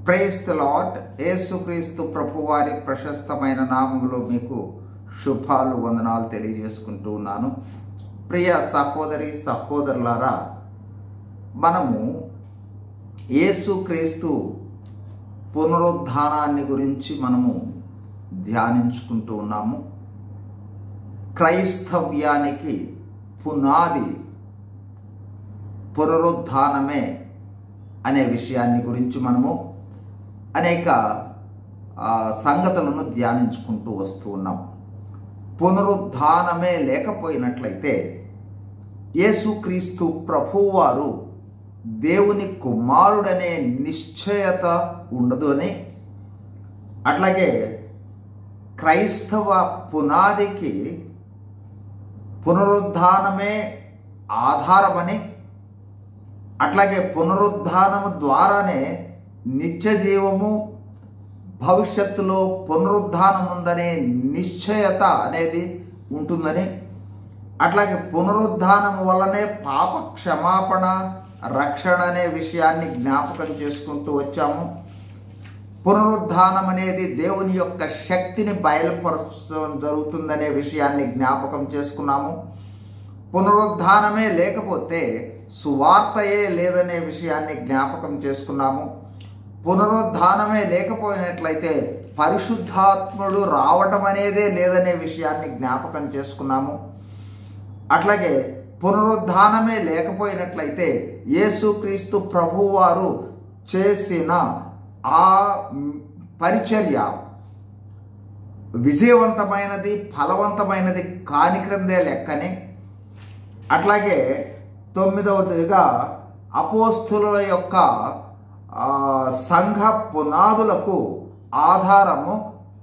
Praise the lord. యేసుక్రీస్తు ప్రభువారి ప్రశస్తమైన నామములో మీకు శుభాలు వందనాలు తెలియజేసుకుంటూ ఉన్నాను. ప్రియ సహోదరి సహోదరులారా, మనము యేసుక్రీస్తు పునరుద్ధానాన్ని గురించి మనము ధ్యానించుకుంటూ ఉన్నాము. క్రైస్తవ్యానికి పునాది పునరుద్ధానమే అనే విషయాన్ని గురించి మనము అనేక సంగతులను ధ్యానించుకుంటూ వస్తూ ఉన్నాం. పునరుద్ధానమే లేకపోయినట్లయితే యేసుక్రీస్తు ప్రభువారు దేవుని కుమారుడనే నిశ్చయత ఉండదు అని, అట్లాగే క్రైస్తవ పునాదికి పునరుద్ధానమే ఆధారమని, అట్లాగే పునరుద్ధానము ద్వారానే నిత్య జీవము, భవిష్యత్తులో పునరుద్ధానం ఉందనే నిశ్చయత అనేది ఉంటుందని, అట్లాగే పునరుద్ధానము వల్లనే పాప క్షమాపణ, రక్షణ అనే విషయాన్ని జ్ఞాపకం చేసుకుంటూ వచ్చాము. పునరుద్ధానం అనేది దేవుని యొక్క శక్తిని బయలుపరచడం జరుగుతుందనే విషయాన్ని జ్ఞాపకం చేసుకున్నాము. పునరుద్ధానమే లేకపోతే సువార్తయే లేదనే విషయాన్ని జ్ఞాపకం చేసుకున్నాము. పునరుద్ధానమే లేకపోయినట్లయితే పరిశుద్ధాత్ముడు రావటం అనేదే లేదనే విషయాన్ని జ్ఞాపకం చేసుకున్నాము. అట్లాగే పునరుద్ధానమే లేకపోయినట్లయితే యేసుక్రీస్తు ప్రభువారు చేసిన ఆ పరిచర్య విజయవంతమైనది, ఫలవంతమైనది కాని క్రిందే లెక్కని. అట్లాగే 9వదిగా అపోస్తుల యొక్క సంఘ పునాదులకు ఆధారము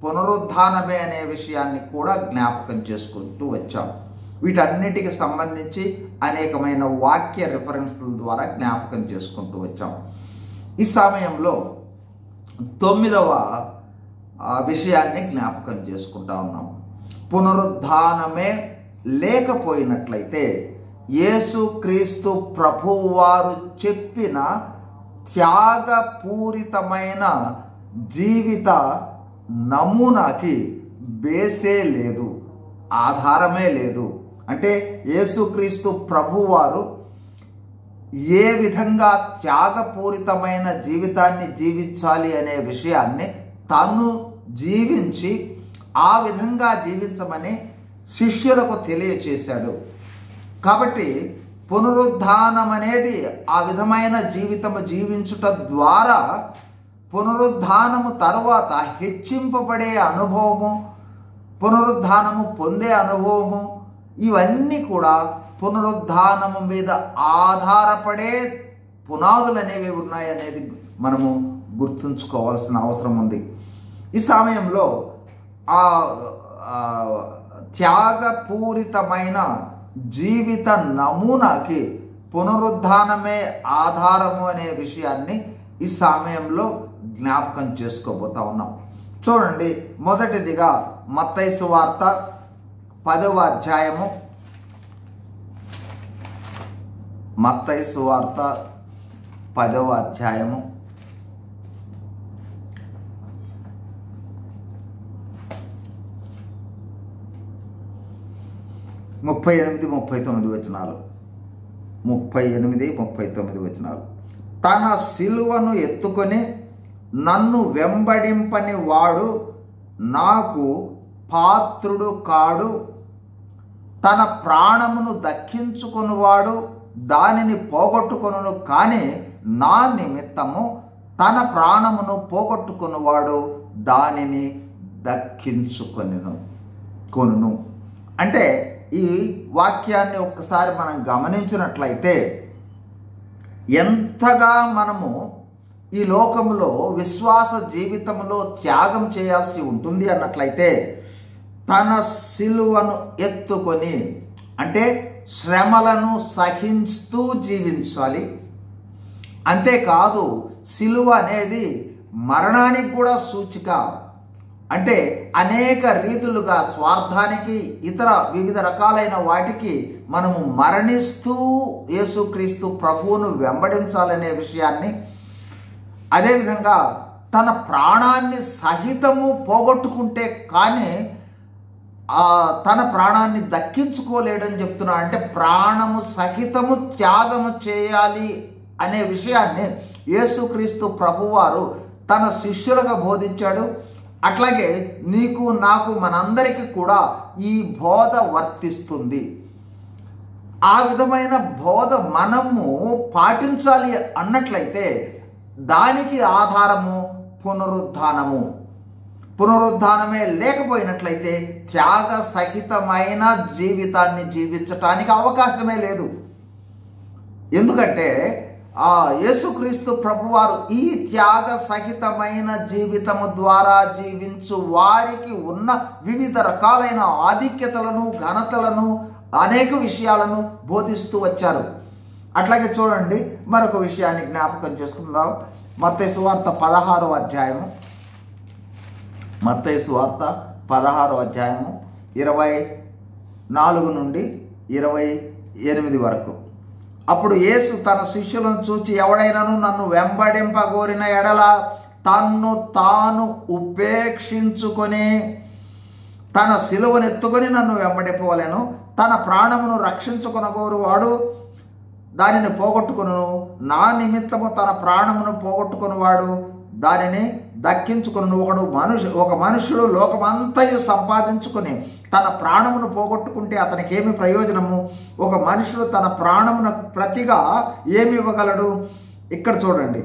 పునరుద్ధానమే అనే విషయాన్ని కూడా జ్ఞాపకం చేసుకుంటూ వచ్చాం. వీటన్నిటికి సంబంధించి అనేకమైన వాక్య రిఫరెన్స్ల ద్వారా జ్ఞాపకం చేసుకుంటూ వచ్చాం. ఈ సమయంలో 9వ విషయాన్ని జ్ఞాపకం చేసుకుంటా ఉన్నాం. పునరుద్ధానమే లేకపోయినట్లయితే యేసుక్రీస్తు ప్రభువారు చెప్పిన త్యాగపూరితమైన జీవిత నమూనాకి బేసే లేదు, ఆధారమే లేదు. అంటే యేసుక్రీస్తు ప్రభువారు ఏ విధంగా త్యాగపూరితమైన జీవితాన్ని జీవించాలి అనే విషయాన్ని తాను జీవించి ఆ విధంగా జీవించమని శిష్యులకు తెలియచేశాడు. కాబట్టి పునరుద్ధానం అనేది ఆ విధమైన జీవితము జీవించుట ద్వారా పునరుద్ధానము తరువాత హెచ్చింపబడే అనుభవము, పునరుద్ధానము పొందే అనుభవము, ఇవన్నీ కూడా పునరుద్ధానము మీద ఆధారపడే పునాదులు అనేవి ఉన్నాయనేది మనము గుర్తుంచుకోవాల్సిన అవసరం ఉంది. ఈ సమయంలో ఆ త్యాగపూరితమైన జీవిత నమూనాకి పునరుద్ధానమే ఆధారము అనే విషయాన్ని ఈ సమయంలో జ్ఞాపకం చేసుకోబోతా ఉన్నాం. చూడండి, మొదటిదిగా మత్తయి సువార్త 10వ అధ్యాయము, మత్తయి సువార్త 10వ అధ్యాయము 38-39 వచనాలు. 38-39 వచనాలు. తన సిలువను ఎత్తుకొని నన్ను వెంబడింపని వాడు నాకు పాత్రుడు కాడు. తన ప్రాణమును దక్కించుకొనువాడు దానిని పోగొట్టుకొనును, కానీ నా నిమిత్తము తన ప్రాణమును పోగొట్టుకొనువాడు దానిని దక్కించుకొనును. అంటే ఈ వాక్యాన్ని ఒక్కసారి మనం గమనించినట్లయితే ఎంతగా మనము ఈ లోకంలో విశ్వాస జీవితంలో త్యాగం చేయాల్సి ఉంటుంది అన్నట్లయితే తన సిలువను ఎత్తుకొని, అంటే శ్రమలను సహిస్తూ జీవించాలి. అంతేకాదు, సిలువ అనేది మరణానికి కూడా సూచిక. అంటే అనేక రీతులుగా స్వార్థానికి, ఇతర వివిధ రకాలైన వాటికి మనము మరణిస్తూ యేసుక్రీస్తు ప్రభువును వెంబడించాలనే విషయాన్ని, అదేవిధంగా తన ప్రాణాన్ని సహితము పోగొట్టుకుంటే కానీ తన ప్రాణాన్ని దక్కించుకోలేడని చెప్తున్నా. అంటే ప్రాణము సహితము త్యాగము చేయాలి అనే విషయాన్ని యేసుక్రీస్తు ప్రభువారు తన శిష్యులుగా బోధించాడు. అట్లాగే నీకు నాకు మనందరికీ కూడా ఈ బోధ వర్తిస్తుంది. ఆ విధమైన బోధ మనము పాటించాలి అన్నట్లయితే దానికి ఆధారము పునరుద్ధానము. పునరుద్ధానమే లేకపోయినట్లయితే త్యాగ సహితమైన జీవితాన్ని జీవించటానికి అవకాశమే లేదు. ఎందుకంటే యేసుక్రీస్తు ప్రభువారు ఈ త్యాగ సహితమైన జీవితము ద్వారా జీవించు వారికి ఉన్న వివిధ రకాలైన ఆధిక్యతలను, ఘనతలను, అనేక విషయాలను బోధిస్తూ వచ్చారు. అట్లాగే చూడండి, మరొక విషయాన్ని జ్ఞాపకం చేసుకుందాం. మత్తయి సువార్త 16వ అధ్యాయము, మత్తయి సువార్త 16వ అధ్యాయము 24 నుండి 28 వరకు. అప్పుడు యేసు తన శిష్యులను చూచి, ఎవడైనాను నన్ను వెంబడింపగోరిన ఎడల తన్ను తాను ఉపేక్షించుకొని తన సిలువను ఎత్తుకొని నన్ను వెంబడింపవలెను. తన ప్రాణమును రక్షించుకొనగోరువాడు దానిని పోగొట్టుకొనును. నా నిమిత్తము తన ప్రాణమును పోగొట్టుకునివాడు దానిని దక్కించుకొనును. ఒక మనుషుడు లోకమంతయు సంపాదించుకొని తన ప్రాణమును పోగొట్టుకుంటే అతనికి ఏమి ప్రయోజనము? ఒక మనుషుడు తన ప్రాణమునకు ప్రతిగా ఏమి ఇవ్వగలడు? ఇక్కడ చూడండి,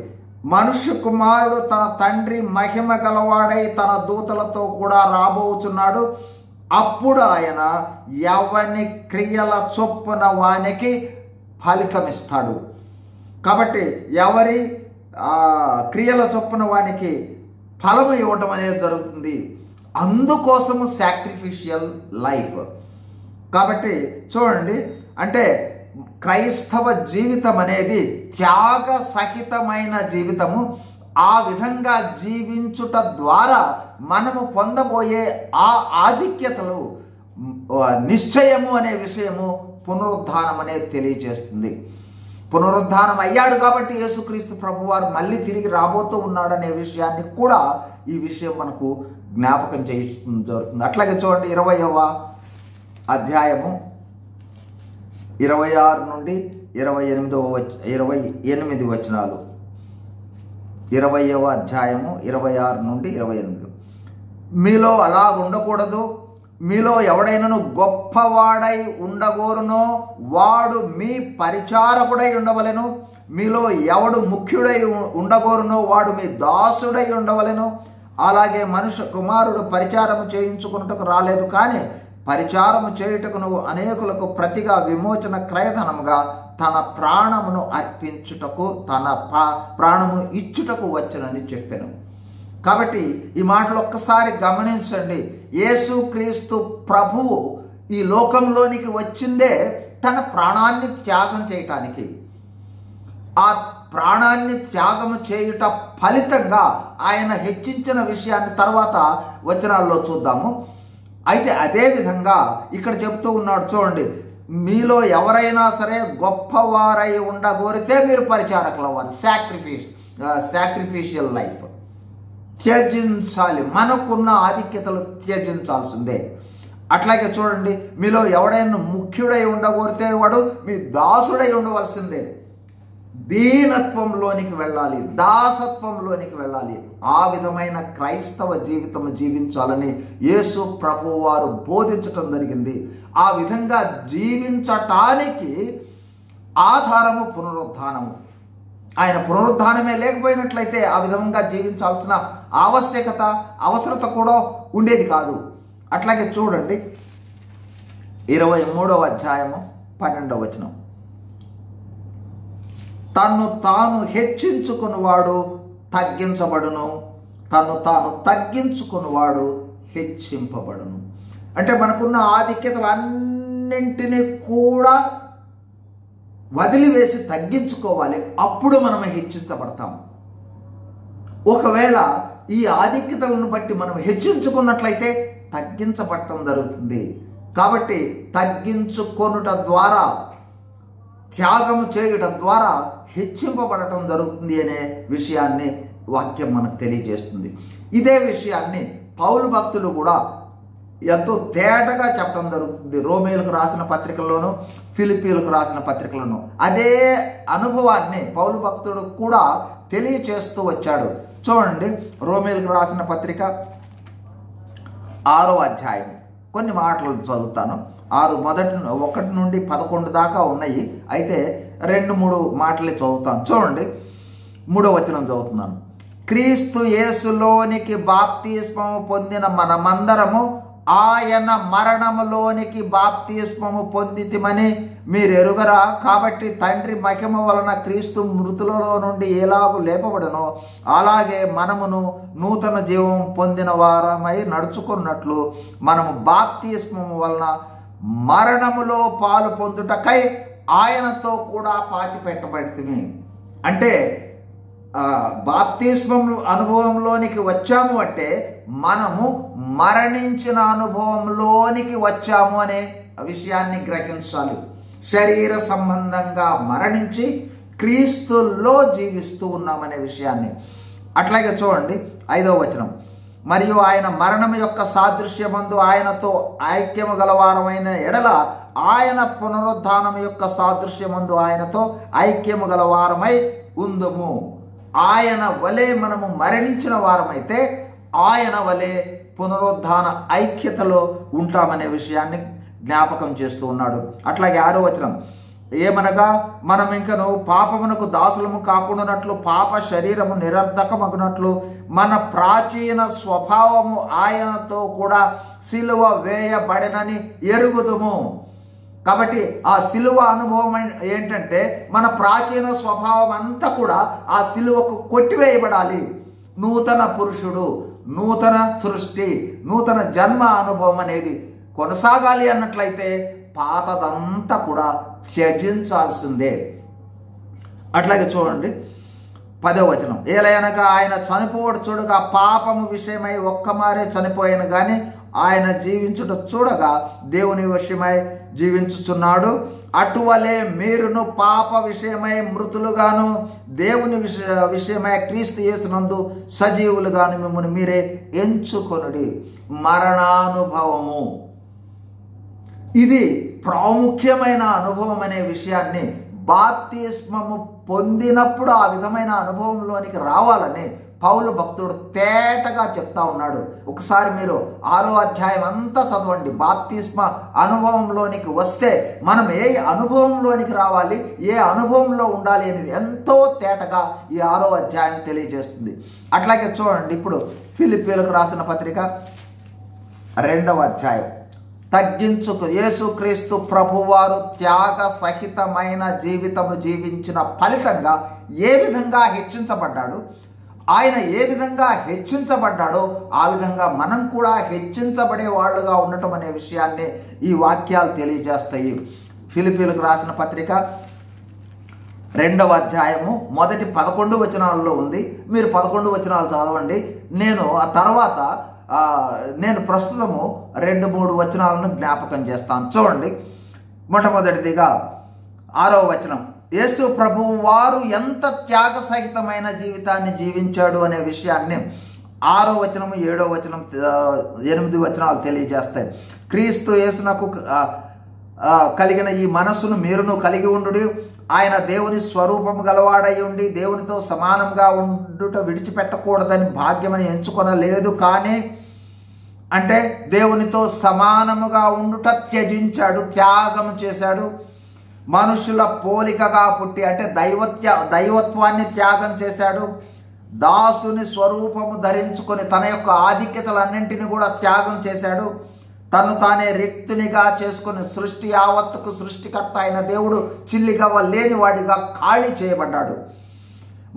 మనుష్య కుమారుడు తన తండ్రి మహిమ గలవాడై తన దూతలతో కూడా రాబోచున్నాడు. అప్పుడు ఆయన ఎవని క్రియల చొప్పున వానికి ఫలితమిస్తాడు. కాబట్టి ఎవరి క్రియల చొప్పున వానికి ఫలము ఇవ్వటం అనేది జరుగుతుంది. అందుకోసము సాక్రిఫిషియల్ లైఫ్. కాబట్టి చూడండి, అంటే క్రైస్తవ జీవితం అనేది త్యాగ సహితమైన జీవితము. ఆ విధంగా జీవించుట ద్వారా మనము పొందబోయే ఆ ఆధిక్యతలు నిశ్చయము అనే విషయము పునరుద్ధానం అనేది తెలియజేస్తుంది. పునరుద్ధానం అయ్యాడు కాబట్టి యేసుక్రీస్తు ప్రభువారు మళ్ళీ తిరిగి రాబోతూ ఉన్నాడనే విషయాన్ని కూడా ఈ విషయం మనకు జ్ఞాపకం చేయిస్తుంది జరుగుతుంది. అట్లాగే చూడండి, 20వ అధ్యాయము 26 నుండి 28 వచనాలు. 20వ అధ్యాయము 26 నుండి 28. మీలో అలా ఉండకూడదు. మీలో ఎవడైనను గొప్పవాడై ఉండగోరునో వాడు మీ పరిచారకుడై ఉండవలెను. మీలో ఎవడు ముఖ్యుడై ఉండగోరునో వాడు మీ దాసుడై ఉండవలెను. అలాగే మనుష్య కుమారుడు పరిచారము చేయించుకున్నట్టుకు రాలేదు, కానీ పరిచారము చేయుటకును అనేకులకు ప్రతిగా విమోచన క్రయధనముగా తన ప్రాణమును అర్పించుటకు, తన ప్రాణమును ఇచ్చుటకు వచ్చునని చెప్పాను. కాబట్టి ఈ మాటలు ఒక్కసారి గమనించండి. యేసుక్రీస్తు ప్రభువు ఈ లోకంలోనికి వచ్చిందే తన ప్రాణాన్ని త్యాగం చేయటానికి. ఆ ప్రాణాన్ని త్యాగము చేయుట ఫలితంగా ఆయన హెచ్చించిన విషయాన్ని తర్వాత వచనాల్లో చూద్దాము. అయితే అదే విధంగా ఇక్కడ చెప్తూ ఉన్నాడు, చూడండి, మీలో ఎవరైనా సరే గొప్పవారై ఉండగోరితే మీరు పరిచారకులు అవ్వాలి. సాక్రిఫిషియల్ లైఫ్ త్యజించాలి. మనకున్న ఆధిక్యతలు త్యజించాల్సిందే. అట్లాగే చూడండి, మీలో ఎవడైనా ముఖ్యుడై ఉండగోరితే వాడు మీ దాసుడై ఉండవలసిందే. దీనత్వంలోనికి వెళ్ళాలి, దాసత్వంలోనికి వెళ్ళాలి. ఆ విధమైన క్రైస్తవ జీవితం జీవించాలని యేసు ప్రభువు వారు బోధించటం జరిగింది. ఆ విధంగా జీవించటానికి ఆధారము పునరుద్ధానము. ఆయన పునరుద్ధానమే లేకపోయినట్లయితే ఆ విధంగా జీవించాల్సిన అవసరత కూడా ఉండేది కాదు. అట్లాగే చూడండి, 23వ అధ్యాయము 12వ వచనం. తన్ను తాను హెచ్చించుకునివాడు తగ్గించబడును, తన్ను తాను తగ్గించుకునివాడు హెచ్చింపబడును. అంటే మనకున్న ఆధిక్యతలన్నింటినీ కూడా వదిలివేసి తగ్గించుకోవాలి. అప్పుడు మనం హెచ్చించబడతాం. ఒకవేళ ఈ ఆధిక్యతలను బట్టి మనం హెచ్చించుకున్నట్లయితే తగ్గించబడటం జరుగుతుంది. కాబట్టి తగ్గించుకొనుట ద్వారా, త్యాగం చేయుట ద్వారా హెచ్చింపబడటం జరుగుతుంది అనే విషయాన్ని వాక్యం మనకు తెలియజేస్తుంది. ఇదే విషయాన్ని పౌలు భక్తుడు కూడా ఎంతో తేటగా చెప్పడం జరుగుతుంది. రోమీయులకు రాసిన పత్రికల్లోనూ ఫిలిప్పీలకు రాసిన పత్రికలను అదే అనుభవాన్ని పౌలు భక్తుడు కూడా తెలియచేస్తూ వచ్చాడు. చూడండి, రోమీయులకు రాసిన పత్రిక 6వ అధ్యాయం కొన్ని మాటలు చదువుతాను. 1 నుండి 11 దాకా ఉన్నాయి. అయితే 2-3 మాటలే చదువుతాను. చూడండి, 3వ వచనం చదువుతున్నాను. క్రీస్తు యేసులోనికి బాప్తిస్మము పొందిన మనమందరము ఆయన మరణములోనికి బాప్తిస్మము పొందితిమని మీరు ఎరుగరా? కాబట్టి తండ్రి మహిమ వలన క్రీస్తు మృతులలో నుండి ఎలాగూ లేపబడనో అలాగే మనమును నూతన జీవం పొందిన వారమై నడుచుకున్నట్లు మనము బాప్తిస్మము వలన మరణములో పాలు పొందుటకై ఆయనతో కూడా పాతి పెట్టబడితిమి. అంటే బాప్తిస్మం అనుభవంలోనికి వచ్చాము అంటే మనము మరణించిన అనుభవంలోనికి వచ్చాము అనే విషయాన్ని గ్రహించాలి. శరీర సంబంధంగా మరణించి క్రీస్తులో జీవిస్తూ ఉన్నామనే విషయాన్ని. అట్లాగే చూడండి 5వ వచనం. మరియు ఆయన మరణం యొక్క సాదృశ్యమందు ఆయనతో ఐక్యము గలవారమైన ఎడల ఆయన పునరుద్ధానం యొక్క సాదృశ్యమందు ఆయనతో ఐక్యము గలవారమై ఉందుము. ఆయన వలె మనము మరణించిన వారమైతే ఆయన వలె పునరుద్ధాన ఐక్యతలో ఉంటామనే విషయాన్ని జ్ఞాపకం చేస్తూ ఉన్నాడు. అట్లాగే 6వ వచనం. ఏమనగా మనం ఇంకను పాపమునకు దాసులము కాకుండానట్లు పాప శరీరము నిరర్ధకమగునట్లు మన ప్రాచీన స్వభావము ఆయనతో కూడా సిలువ వేయబడినని ఎరుగుదుము. కాబట్టి ఆ సిలువ అనుభవం ఏంటంటే మన ప్రాచీన స్వభావం అంతా కూడా ఆ సిలువకు కొట్టివేయబడాలి. నూతన పురుషుడు, నూతన సృష్టి, నూతన జన్మ అనుభవం అనేది కొనసాగాలి అన్నట్లయితే పాతదంతా కూడా త్యజించాల్సిందే. అట్లాగే చూడండి 10వ వచనం. ఏలయనగా ఆయన చనిపోవడు చూడగా పాపము విషయమై ఒక్కమారే చనిపోయాను కానీ ఆయన జీవించుట చూడగా దేవుని విషయమై జీవించుచున్నాడు. అటువలే మీరును పాప విషయమై మృతులుగాను దేవుని విషయమై క్రీస్తు యేసునందు సజీవులుగాను మిమ్మల్ని మీరే ఎంచుకొనుడి. మరణానుభవము ఇది ప్రాముఖ్యమైన అనుభవం అనే విషయాన్ని బాప్తిస్మము పొందినప్పుడు ఆ విధమైన అనుభవంలోనికి రావాలని పౌలు భక్తుడు తేటగా చెప్తా ఉన్నాడు. ఒకసారి మీరు 6వ అధ్యాయం అంతా చదవండి. బాప్తిస్మ అనుభవంలోనికి వస్తే మనం ఏ అనుభవంలోనికి రావాలి, ఏ అనుభవంలో ఉండాలి అనేది ఎంతో తేటగా ఈ 6వ అధ్యాయం తెలియజేస్తుంది. అట్లాగే చూడండి, ఇప్పుడు ఫిలిప్పీలకు రాసిన పత్రిక 2వ అధ్యాయం. తగ్గించుకు యేసుక్రీస్తు ప్రభువారు త్యాగ సహితమైన జీవితము జీవించిన ఫలితంగా ఏ విధంగా హెచ్చించబడ్డాడు, ఆయన ఏ విధంగా హెచ్చించబడ్డాడో ఆ విధంగా మనం కూడా హెచ్చించబడే వాళ్ళుగా ఉండటం అనే విషయాన్ని ఈ వాక్యాలు తెలియజేస్తాయి. ఫిలిప్పీలకు రాసిన పత్రిక 2వ అధ్యాయము మొదటి 11 వచనాలలో ఉంది. మీరు 11 వచనాలు చదవండి. నేను ఆ తర్వాత నేను ప్రస్తుతము 2-3 వచనాలను జ్ఞాపకం చేస్తాను. చూడండి, మొట్టమొదటిదిగా 6వ వచనం. యేసు ప్రభువు వారు ఎంత త్యాగ సహితమైన జీవితాన్ని జీవించాడు అనే విషయాన్ని 6వ వచనము 7వ వచనం 8 వచనాలు తెలియజేస్తాయి. క్రీస్తు యేసునకు కలిగిన ఈ మనస్సును మీరును కలిగి ఉండు. ఆయన దేవుని స్వరూపము గలవాడై ఉండి దేవునితో సమానంగా ఉండుట విడిచిపెట్టకూడదని భాగ్యమని ఎంచుకొనలేదు. కానీ అంటే దేవునితో సమానముగా ఉండుట త్యజించాడు, త్యాగం చేశాడు. మనుషుల పోలికగా పుట్టి అంటే దైవత్వాన్ని త్యాగం చేశాడు. దాసుని స్వరూపము ధరించుకొని తన యొక్క ఆధిక్యతలన్నింటినీ కూడా త్యాగం చేశాడు. తను తానే రిక్తునిగా చేసుకుని సృష్టి యావత్తుకు సృష్టికర్త అయిన దేవుడు చిల్లిగవ్వ లేని వాడిగా ఖాళీ చేయబడ్డాడు.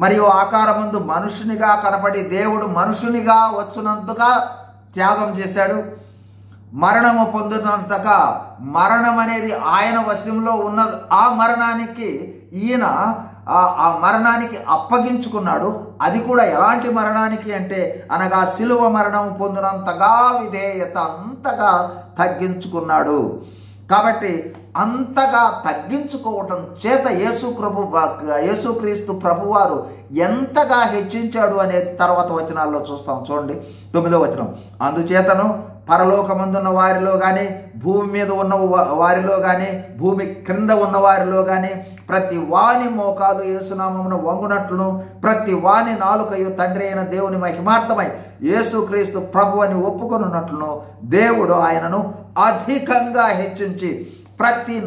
మరియు ఆకారమందు మనుషునిగా కనపడి దేవుడు మనుషునిగా వచ్చినందుగా త్యాగం చేశాడు. మరణము పొందినంతగా మరణం అనేది ఆయన వశంలో ఉన్న ఆ మరణానికి ఈయన ఆ మరణానికి అప్పగించుకున్నాడు. అది కూడా ఎలాంటి మరణానికి అంటే అనగా సిలువ మరణం పొందినంతగా విధేయత అంతగా తగ్గించుకున్నాడు. కాబట్టి అంతగా తగ్గించుకోవటం చేత యేసుక్రీస్తు ప్రభువారు ఎంతగా హెచ్చించాడు అనేది తర్వాత వచనాల్లో చూస్తాం. చూడండి 9వ వచనం. అందుచేతను పరలోకమందున్న వారిలో కానీ, భూమి మీద ఉన్న వారిలో కానీ, భూమి క్రింద ఉన్న వారిలో కానీ ప్రతి వాని మోకాలు యేసునామమున వంగునట్లును, ప్రతి వాని నాలుకయు తండ్రి అయిన దేవుని మహిమార్థమై యేసుక్రీస్తు ప్రభు అని ఒప్పుకొనున్నట్లును దేవుడు ఆయనను అధికంగా హెచ్చించి ప్రతి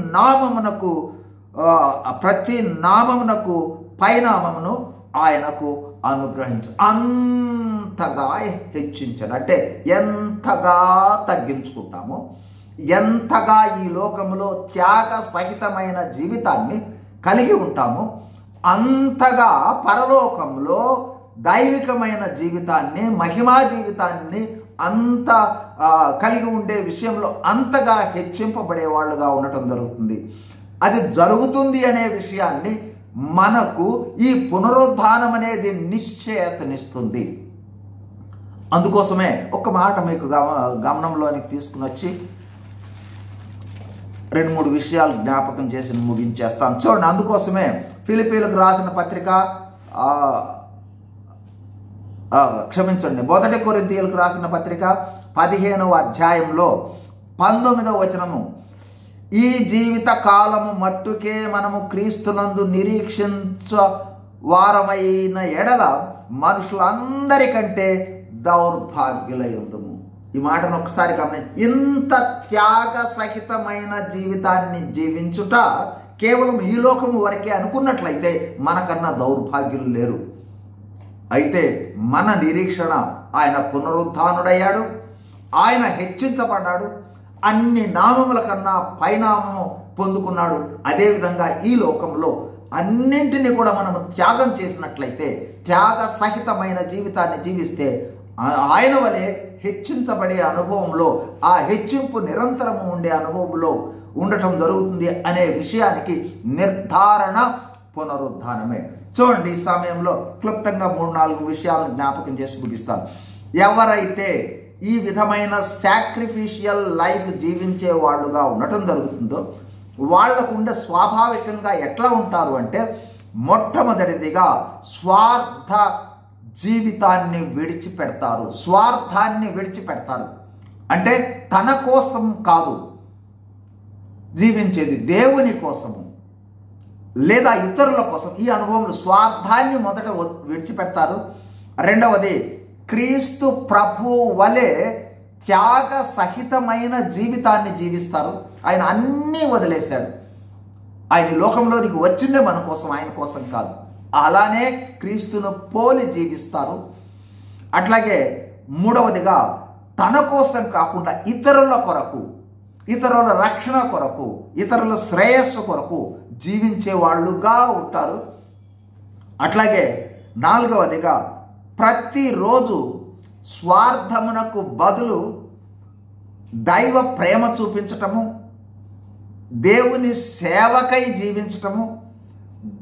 నామమునకు పైనామమును ఆయనకు అనుగ్రహించు. అంతగా హెచ్చించాడు. అంటే ఎంతగా తగ్గించుకుంటామో, ఎంతగా ఈ లోకంలో త్యాగ సహితమైన జీవితాన్ని కలిగి ఉంటామో, అంతగా పరలోకంలో దైవికమైన జీవితాన్ని, మహిమా జీవితాన్ని అంత కలిగి ఉండే విషయంలో అంతగా హెచ్చింపబడే వాళ్ళుగా ఉండటం జరుగుతుంది. అది జరుగుతుంది అనే విషయాన్ని మనకు ఈ పునరుద్ధానం అనేది నిశ్చయతనిస్తుంది. అందుకోసమే ఒక మాట మీకు గమనంలోనికి తీసుకుని వచ్చి 2-3 విషయాలు జ్ఞాపకం చేసి ముగించేస్తాను. చూడండి, అందుకోసమే ఫిలిప్పీలకు రాసిన పత్రిక క్షమించండి 1 కొరింథీయులకు రాసిన పత్రిక 15వ అధ్యాయంలో 19వ వచనము, ఈ జీవిత కాలము మట్టుకే మనము క్రీస్తునందు నిరీక్షించ వారమైన ఎడల మనుషులందరికంటే దౌర్భాగ్యులయుందుము. ఈ మాటను ఒకసారి గమనించి, ఇంత త్యాగ సహితమైన జీవితాన్ని జీవించుట కేవలం ఈ లోకము వరకే అనుకున్నట్లయితే మనకన్నా దౌర్భాగ్యులు లేరు. అయితే మన నిరీక్షణ ఆయన పునరుత్థానుడయ్యాడు, ఆయన హెచ్చించబడ్డాడు, అన్ని నామముల కన్నా పైనామము పొందుకున్నాడు. అదేవిధంగా ఈ లోకంలో అన్నింటినీ కూడా మనము త్యాగం చేసినట్లయితే, త్యాగ సహితమైన జీవితాన్ని జీవిస్తే ఆయన వలె హెచ్చించబడే అనుభవంలో, ఆ హెచ్చింపు నిరంతరము ఉండే అనుభవంలో ఉండటం జరుగుతుంది అనే విషయానికి నిర్ధారణ పునరుద్ధానమే. చూడండి, ఈ సమయంలో క్లుప్తంగా 3-4 విషయాలను జ్ఞాపకం చేసి ముగిస్తాను. ఎవరైతే ఈ విధమైన సాక్రిఫిషియల్ లైఫ్ జీవించే వాళ్ళుగా ఉండటం జరుగుతుందో వాళ్లకు ఉండే స్వాభావికంగా ఎట్లా ఉంటారు అంటే, మొట్టమొదటిదిగా స్వార్థ జీవితాన్ని విడిచిపెడతారు. స్వార్థాన్ని విడిచిపెడతారు అంటే తన కోసం కాదు జీవించేది, దేవుని కోసము లేదా ఇతరుల కోసం. ఈ అనుభవంలో స్వార్థాన్ని మొదట విడిచిపెడతారు. రెండవది, క్రీస్తు ప్రభు వలె త్యాగ సహితమైన జీవితాన్ని జీవిస్తారు. ఆయన అన్నీ వదిలేశాడు. ఆయన లోకంలోనికి వచ్చిందే మన కోసం, ఆయన కోసం కాదు. అలానే క్రీస్తును పోలి జీవిస్తారు. అట్లాగే మూడవదిగా, తన కోసం కాకుండా ఇతరుల కొరకు, ఇతరుల రక్షణ కొరకు, ఇతరుల శ్రేయస్సు కొరకు జీవించే వాళ్ళుగా ఉంటారు. అట్లాగే నాలుగవదిగా, ప్రతిరోజు స్వార్థమునకు బదులు దైవ ప్రేమ చూపించటము, దేవుని సేవకై జీవించటము,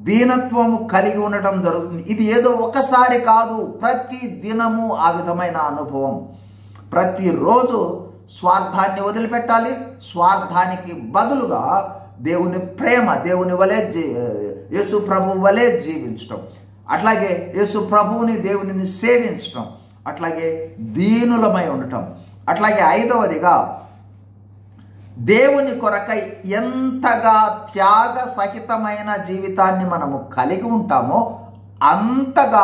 దీనత్వము కలిగి ఉండటం జరుగుతుంది. ఇది ఏదో ఒకసారి కాదు, ప్రతి దినము ఆ విధమైన అనుభవం. ప్రతిరోజు స్వార్థాన్ని వదిలిపెట్టాలి, స్వార్థానికి బదులుగా దేవుని ప్రేమ, దేవుని వలె యేసు ప్రభు వలె జీవించటం, అట్లాగే యేసు ప్రభువుని దేవునిని సేవించటం, అట్లాగే దీనులమై ఉండటం. అట్లాగే ఐదవదిగా, దేవుని కొరకై ఎంతగా త్యాగ సహితమైన జీవితాన్ని మనము కలిగి ఉంటామో అంతగా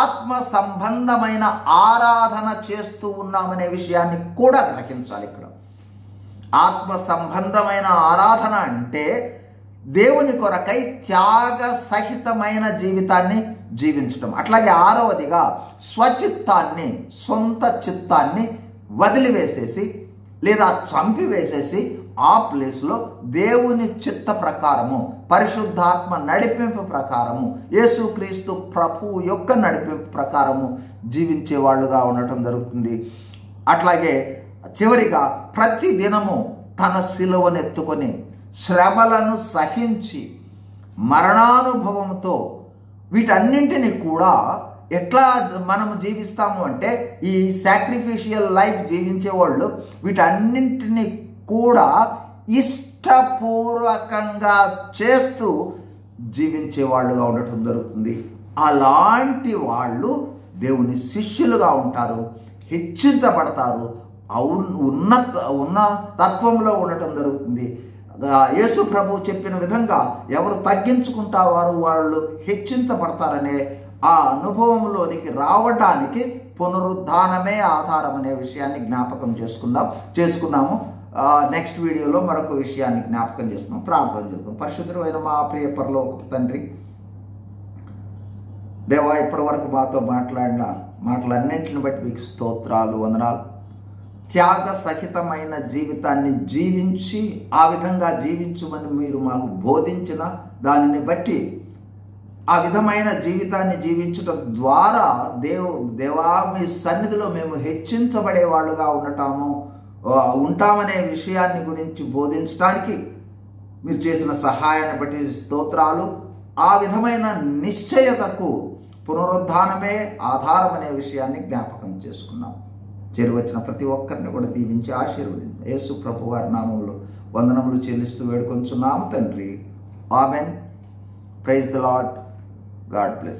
ఆత్మ సంబంధమైన ఆరాధన చేస్తూ ఉన్నామనే విషయాన్ని కూడా గ్రహించాలి. ఇక్కడ ఆత్మ సంబంధమైన ఆరాధన అంటే దేవుని కొరకై త్యాగ సహితమైన జీవితాన్ని జీవించడం. అట్లాగే ఆరవదిగా, స్వచిత్తాన్ని, సొంత చిత్తాన్ని వదిలివేసేసి లేదా చంపివేసేసి ఆ ప్లేస్లో దేవుని చిత్త ప్రకారము, పరిశుద్ధాత్మ నడిపింపు ప్రకారము, యేసుక్రీస్తు ప్రభువు యొక్క నడిపింపు ప్రకారము జీవించే వాళ్ళుగా ఉండటం జరుగుతుంది. అట్లాగే చివరిగా, ప్రతి దినము తన సిలువనెత్తుకొని శ్రమలను సహించి మరణానుభవంతో వీటన్నింటినీ కూడా ఎట్లా మనము జీవిస్తాము అంటే, ఈ సాక్రిఫిషియల్ లైఫ్ జీవించే వాళ్ళు వీటన్నింటినీ కూడా ఇష్ట ఇష్టపూర్వకంగా చేస్తూ జీవించే వాళ్ళుగా ఉండటం జరుగుతుంది. అలాంటి వాళ్ళు దేవుని శిష్యులుగా ఉంటారు, హెచ్చించబడతారు, ఉన్నతత్వంలో ఉండటం జరుగుతుంది. యేసు ప్రభు చెప్పిన విధంగా ఎవరు తగ్గించుకుంటారో వాళ్ళు హెచ్చించబడతారనే ఆ అనుభవంలోనికి రావడానికి పునరుద్ధానమే ఆధారం అనే విషయాన్ని జ్ఞాపకం చేసుకున్నాము. నెక్స్ట్ వీడియోలో మరొక విషయాన్ని జ్ఞాపకం చేస్తున్నాం. ప్రార్థన చేస్తాం. పరిశుద్ధమైన మా ప్రియ పరలోకపు తండ్రి, దేవా, ఇప్పటి వరకు మాతో మాట్లాడిన మాటలన్నింటిని బట్టి మీకు స్తోత్రాలు, వందనాలు. త్యాగ సహితమైన జీవితాన్ని జీవించి ఆ విధంగా జీవించమని మీరు మాకు బోధించిన దానిని బట్టి ఆ విధమైన జీవితాన్ని జీవించడం ద్వారా దేవా మీ సన్నిధిలో మేము హెచ్చించబడే వాళ్ళుగా ఉంటామనే విషయాన్ని గురించి బోధించడానికి మీరు చేసిన సహాయాన్ని బట్టి స్తోత్రాలు. ఆ విధమైన నిశ్చయతకు పునరుద్ధానమే ఆధారం అనే విషయాన్ని జ్ఞాపకం చేసుకున్నాం. చేరువచ్చిన ప్రతి ఒక్కరిని కూడా దీవించి ఆశీర్వదించు. యేసు ప్రభు వారి నామములో వందనములు చెల్లిస్తూ వేడుకొంచున్నాము తండ్రి. Amen. Praise the Lord. God bless.